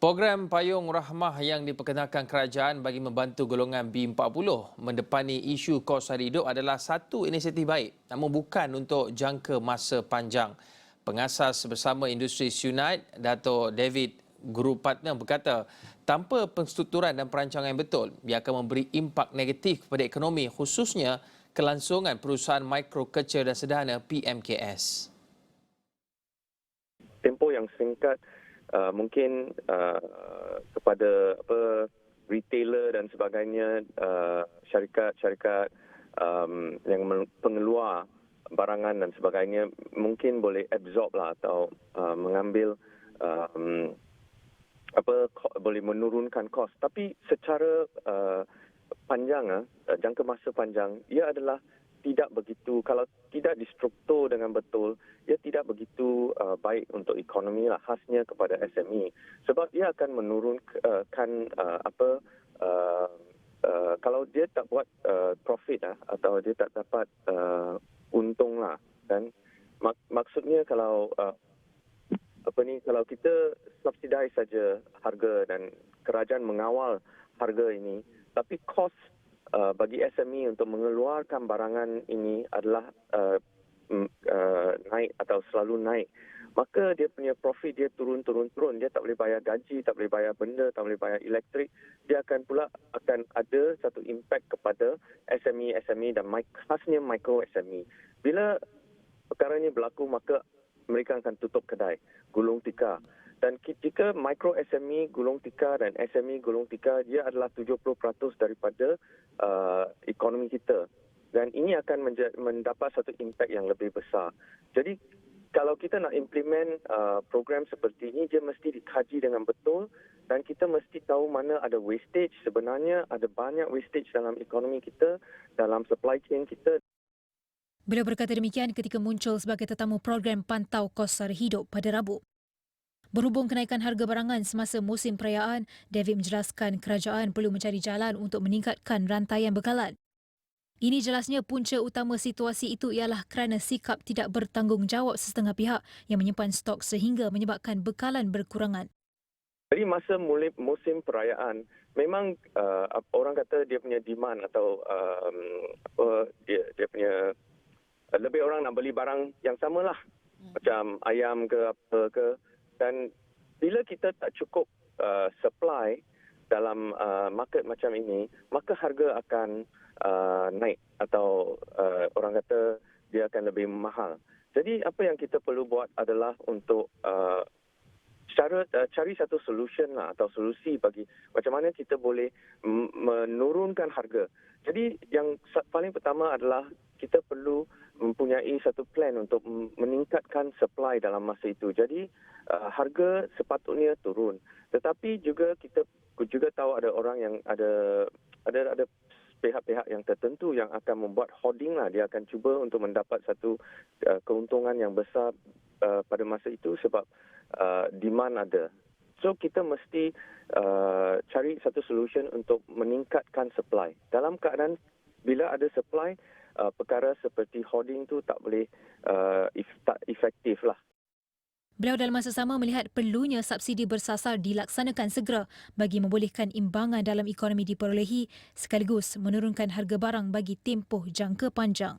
Program Payung Rahmah yang diperkenalkan kerajaan bagi membantu golongan B40 mendepani isu kos sara hidup adalah satu inisiatif baik, namun bukan untuk jangka masa panjang. Pengasas bersama Industri Unite, Dato' David Gurupatna berkata, tanpa penstrukturan dan perancangan yang betul, ia akan memberi impak negatif kepada ekonomi, khususnya kelangsungan perusahaan mikro, kecil dan sederhana PMKS. Tempoh yang singkat mungkin kepada retailer dan sebagainya, syarikat-syarikat yang pengeluar barangan dan sebagainya mungkin boleh absorb lah atau mengambil boleh menurunkan kos, tapi secara panjang, jangka masa panjang, ia adalah tidak begitu, kalau tidak distruktur dengan betul, ia tidak begitu baik untuk ekonomi lah, khasnya kepada SME. Sebab ia akan menurunkan kalau dia tak buat profit atau dia tak dapat untung lah. Dan maksudnya kalau kalau kita subsidize saja harga dan kerajaan mengawal harga ini, tapi kos bagi SME untuk mengeluarkan barangan ini adalah naik atau selalu naik, maka dia punya profit dia turun. Dia tak boleh bayar gaji, tak boleh bayar benda, tak boleh bayar elektrik. Dia akan ada satu impact kepada SME dan khasnya micro SME. Bila perkara ini berlaku, maka mereka akan tutup kedai, gulung tikar. Dan jika micro SME gulung tikar dan SME gulung tikar, dia adalah 70% daripada ekonomi kita. Dan ini akan mendapat satu impak yang lebih besar. Jadi kalau kita nak implement program seperti ini, dia mesti dikaji dengan betul dan kita mesti tahu mana ada wastage. Sebenarnya ada banyak wastage dalam ekonomi kita, dalam supply chain kita. Beliau berkata demikian ketika muncul sebagai tetamu program pantau kos sara hidup pada Rabu. Berhubung kenaikan harga barangan semasa musim perayaan, David menjelaskan kerajaan perlu mencari jalan untuk meningkatkan rantaian bekalan. Ini jelasnya punca utama situasi itu ialah kerana sikap tidak bertanggungjawab sesetengah pihak yang menyimpan stok sehingga menyebabkan bekalan berkurangan. Jadi masa musim perayaan, memang orang kata dia punya demand atau dia punya lebih orang nak beli barang yang samalah. Macam ayam ke apa ke. Dan bila kita tak cukup supply dalam market macam ini, maka harga akan naik atau orang kata dia akan lebih mahal. Jadi apa yang kita perlu buat adalah untuk cari satu solution lah atau solusi bagi macam mana kita boleh menurunkan harga. Jadi yang paling pertama adalah kita perlu mempunyai satu plan untuk meningkatkan supply dalam masa itu. Jadi harga sepatutnya turun. Tetapi juga kita juga tahu ada orang yang ada pihak-pihak yang tertentu yang akan membuat hoarding lah. Dia akan cuba untuk mendapat satu keuntungan yang besar pada masa itu sebab demand ada. So kita mesti cari satu solution untuk meningkatkan supply. Dalam keadaan bila ada supply, perkara seperti hoarding tu tak boleh tak efektif lah. Beliau dalam masa sama melihat perlunya subsidi bersasar dilaksanakan segera bagi membolehkan imbangan dalam ekonomi diperolehi sekaligus menurunkan harga barang bagi tempoh jangka panjang.